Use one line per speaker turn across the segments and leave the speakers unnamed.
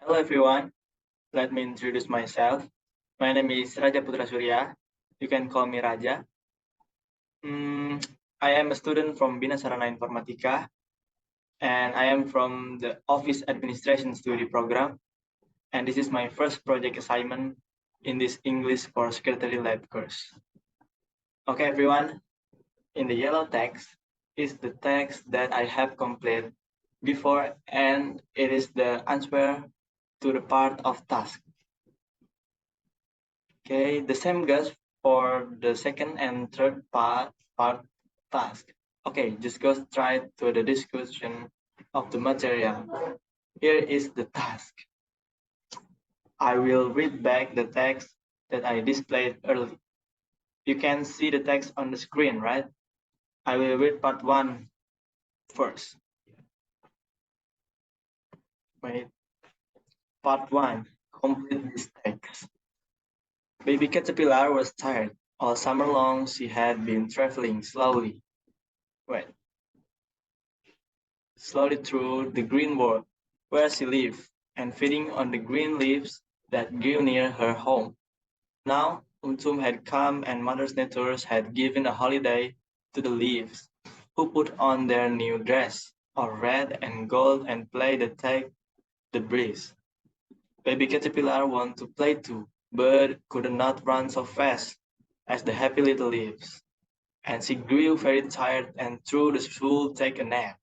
Hello everyone, let me introduce myself. My name is Putra Surya. You can call me Raja. I am a student from Bina Sarana Informatika and I am from the Office Administration Study Program. And this is my first project assignment in this English for Secretary Lab course. Okay everyone, in the yellow text is the text that I have completed before and it is the answer to the part of task. Okay, the same goes for the second and third part task. Okay, just go straight to the discussion of the material. Here is the task. I will read back the text that I displayed earlier. You can see the text on the screen, right? I will read part 1 first. Wait. Part 1. Complete this text. Baby Caterpillar was tired. All summer long she had been traveling slowly. Wait. Slowly through the green world where she lived, and feeding on the green leaves that grew near her home. Now autumn had come and Mother Nature had given a holiday to the leaves, who put on their new dress, of red and gold and played to take the breeze. Baby Caterpillar wanted to play too, but could not run so fast as the happy little leaves, and she grew very tired and threw the stool to take a nap.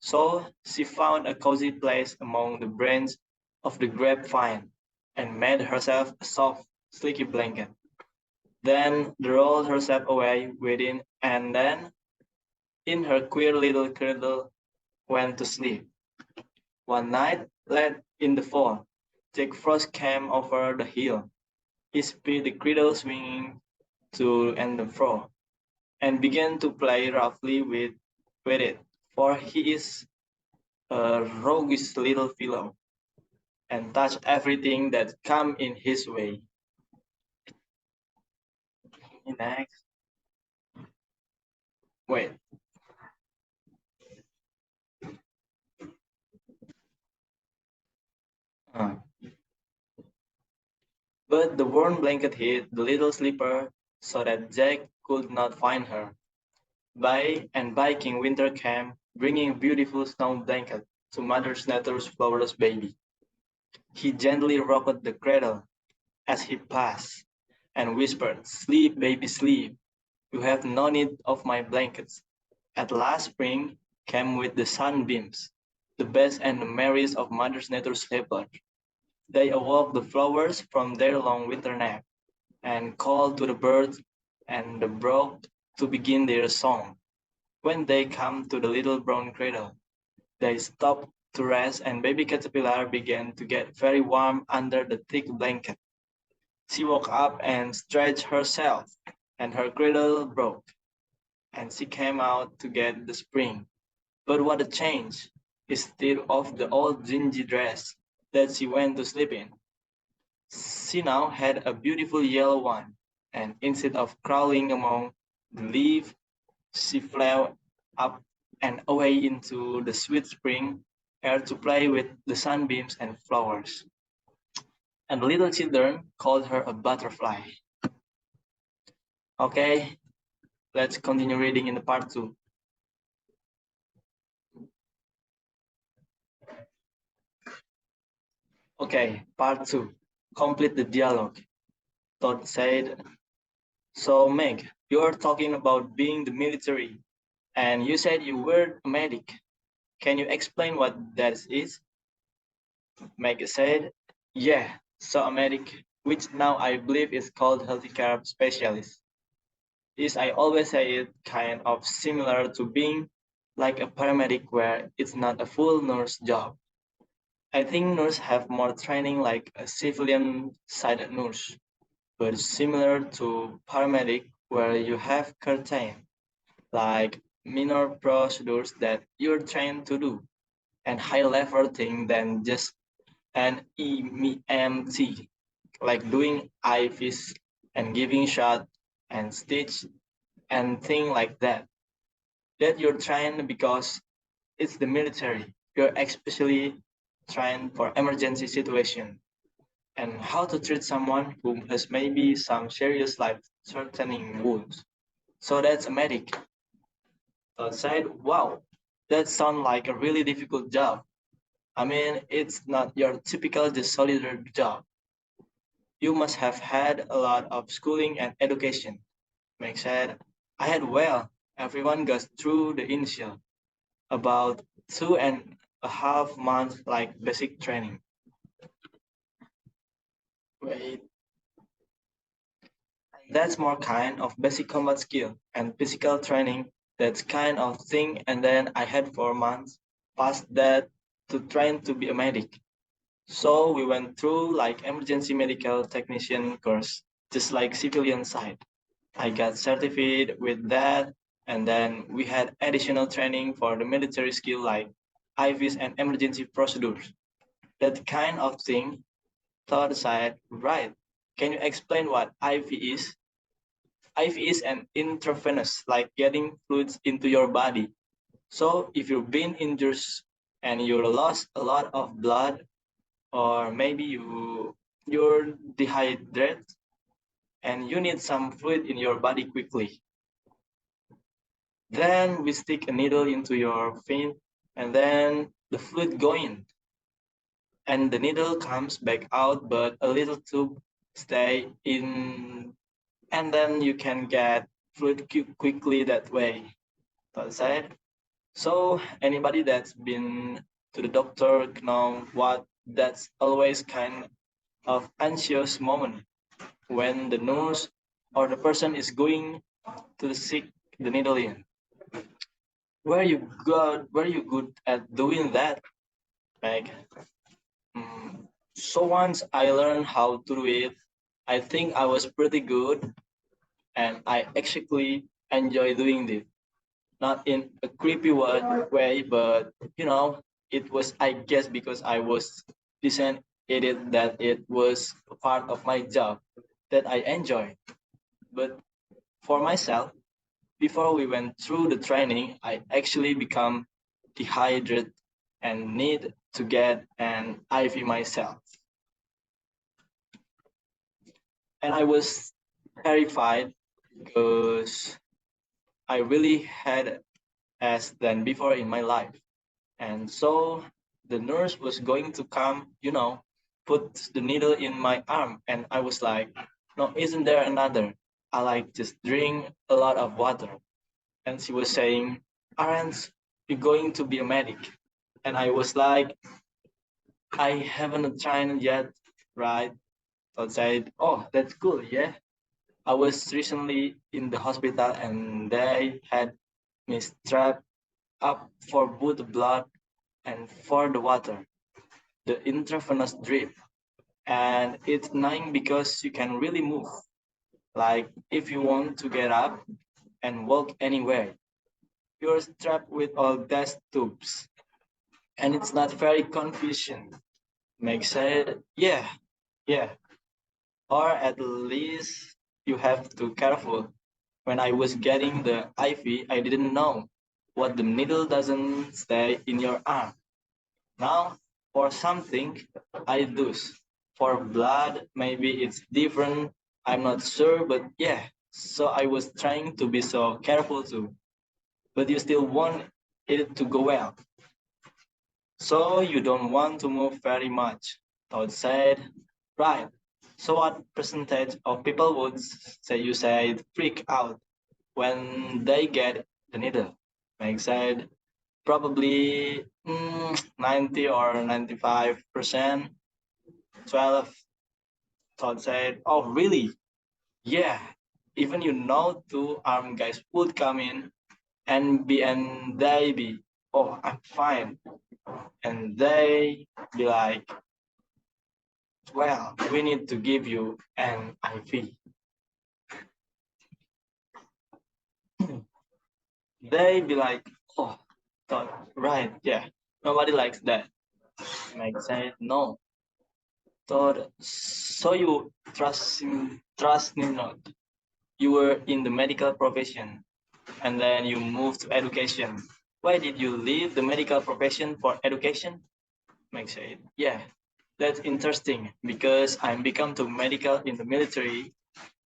So she found a cozy place among the branches of the grapevine and made herself a soft, sleepy blanket. Then rolled herself away within and then, in her queer little cradle, went to sleep. One night, late in the fall, Jack Frost came over the hill, his feet the cradle swinging to and fro, and began to play roughly with it, for he is a roguish little fellow, and touch everything that come in his way. Next, wait. Uh, but the warm blanket hid the little sleeper so that Jack could not find her. By and by King Winter came, bringing a beautiful snow blanket to Mother Nature's flowerless baby. He gently rocked the cradle as he passed, and whispered, "Sleep, baby, sleep. You have no need of my blankets." At last spring came with the sunbeams, the best and the merriest of Mother Nature's helpers. They awoke the flowers from their long winter nap, and called to the birds and the brook to begin their song. When they come to the little brown cradle, they stopped to rest, and baby Caterpillar began to get very warm under the thick blanket. She woke up and stretched herself, and her cradle broke, and she came out to get the spring. But what a change! Instead of the old dingy dress that she went to sleep in, she now had a beautiful yellow one, and instead of crawling among the leaves, she flew up and away into the sweet spring air to play with the sunbeams and flowers. And the little children called her a butterfly. Okay, let's continue reading in the part 2. Okay, part 2. Complete the dialogue. Todd said, "So Meg, you're talking about being the military, and you said you were a medic. Can you explain what that is?" Meg said, "Yeah, so a medic, which now I believe is called healthcare specialist. Is I always say it kind of similar to being like a paramedic where it's not a full nurse job. I think nurses have more training like a civilian sided nurse, but similar to paramedic where you have curtain, like minor procedures that you're trained to do, and high level thing than just an EMT, like doing IVs and giving shot and stitch and thing like that. That you're trained because it's the military. You're especially train for emergency situation, and how to treat someone who has maybe some serious life-threatening wounds. So that's a medic. So I said, wow, that sounds like a really difficult job. I mean, it's not your typical just solitary job. You must have had a lot of schooling and education. Meg said, I had well, everyone goes through the initial, about 2.5 months like basic training. Wait, that's more kind of basic combat skill and physical training, that's kind of thing, and then I had 4 months past that to train to be a medic. So we went through like emergency medical technician course, just like civilian side. I got certified with that, and then we had additional training for the military skill like IVs and emergency procedures. That kind of thing. Thought aside, right? Can you explain what IV is? IV is an intravenous, like getting fluids into your body. So if you've been injured and you lost a lot of blood, or maybe you're dehydrated and you need some fluid in your body quickly, then we stick a needle into your vein, and then the fluid go in, and the needle comes back out, but a little tube stay in, and then you can get fluid quickly that way. That's it. So anybody that's been to the doctor know what that's always kind of anxious moment when the nurse or the person is going to stick the needle in. Where you good at doing that, Meg? So once I learned how to do it, I think I was pretty good, and I actually enjoy doing it. Not in a creepy way, but it was, I guess, because I was decent at it, that it was a part of my job that I enjoy. But for myself, before we went through the training, I actually become dehydrated and need to get an IV myself. And I was terrified because I really had as than before in my life. And so the nurse was going to come, put the needle in my arm. And I was like, no, isn't there another? I like just drink a lot of water. And she was saying, aren't you going to be a medic? And I was like, I haven't tried yet, right? So I said, oh, that's cool, yeah. I was recently in the hospital and they had me strapped up for both the blood and for the water, the intravenous drip. And it's annoying because you can really move. Like if you want to get up and walk anywhere, you're strapped with all these tubes. And it's not very convenient. Meg said, yeah. Or at least you have to careful. When I was getting the IV, I didn't know what the needle doesn't stay in your arm. Now, for something, I do. For blood, maybe it's different. I'm not sure, but yeah. So I was trying to be so careful too. But you still want it to go well. So you don't want to move very much. Todd said, right. So what percentage of people would say you said freak out when they get the needle? Meg said, probably 90 or 95%. 12, Todd said, oh, really? Yeah. Even two armed guys would come in and they be, oh, I'm fine. And they be like, well, we need to give you an IV. They be like, oh, Todd, right, yeah. Nobody likes that. Mike said, no. Todd, so you trust him not. You were in the medical profession and then you moved to education. Why did you leave the medical profession for education? Makes it. Yeah, that's interesting because I'm become to medical in the military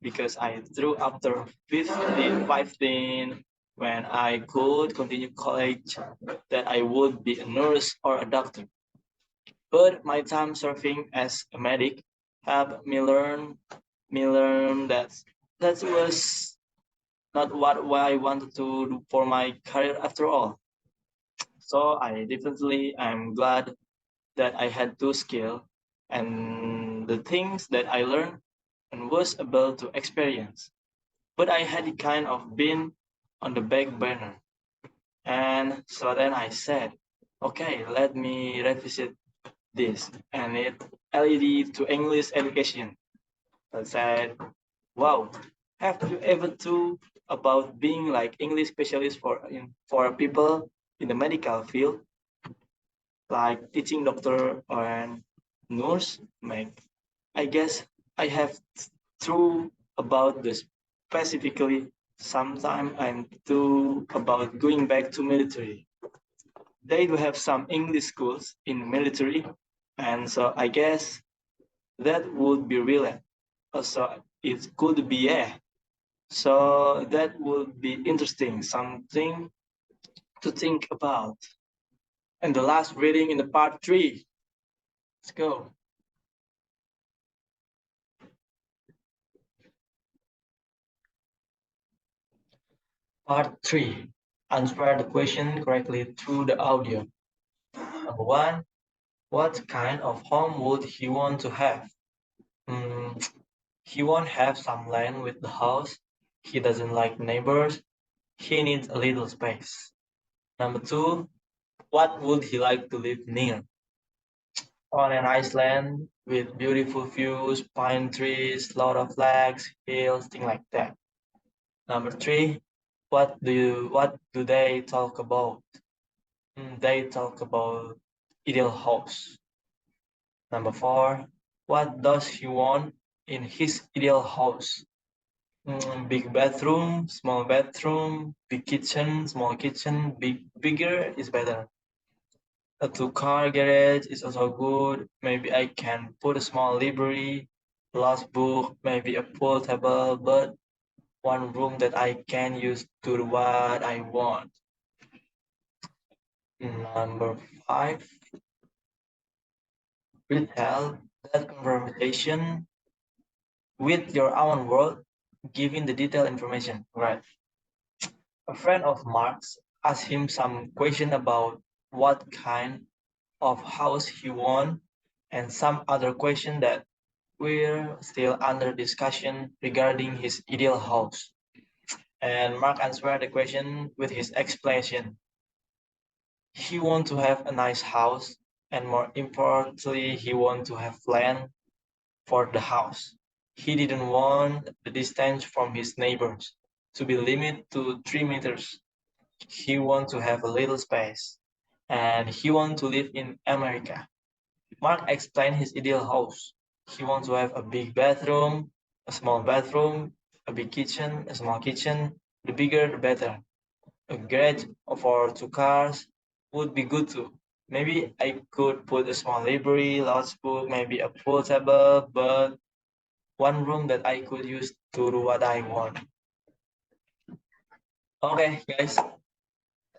because I threw after 15 when I could continue college that I would be a nurse or a doctor. But my time serving as a medic helped me learn that was not what I wanted to do for my career after all. So I definitely am glad that I had two skills and the things that I learned and was able to experience. But I had it kind of been on the back burner. And so then I said, okay, let me revisit this. And it led to English education. I said, wow, have you ever thought about being like English specialist for people in the medical field? Like teaching doctor and nurse make I guess I have true about this specifically sometime I'm too about going back to military. They do have some English schools in military and so I guess that would be really also it could be yeah. So that would be interesting, something to think about. And the last reading in the part three. Let's go. Part 3. Answer the question correctly through the audio. Number 1. What kind of home would he want to have? Hmm, he won't have some land with the house. He doesn't like neighbors. He needs a little space. Number 2. What would he like to live near? On an island with beautiful views, pine trees, lot of lakes, hills, things like that. Number 3. What do they talk about? They talk about ideal house. Number 4, what does he want in his ideal house? Big bedroom, small bedroom, big kitchen, small kitchen, bigger is better. A two-car garage is also good. Maybe I can put a small library, last book, maybe a pool table, but one room that I can use to do what I want. Number 5, retell that conversation with your own word, giving the detailed information. Right. A friend of Mark's asked him some question about what kind of house he want and some other question that were still under discussion regarding his ideal house. And Mark answered the question with his explanation. He want to have a nice house and more importantly, he want to have land for the house. He didn't want the distance from his neighbors to be limited to 3 meters. He wanted to have a little space. And he wanted to live in America. Mark explained his ideal house. He wants to have a big bedroom, a small bedroom, a big kitchen, a small kitchen. The bigger, the better. A garage for 2 cars would be good too. Maybe I could put a small library, large book, maybe a pool table, but one room that I could use to do what I want. Okay, guys,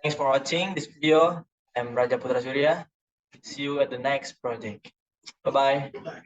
thanks for watching this video. I'm Raja Putra Surya. See you at the next project. Bye bye.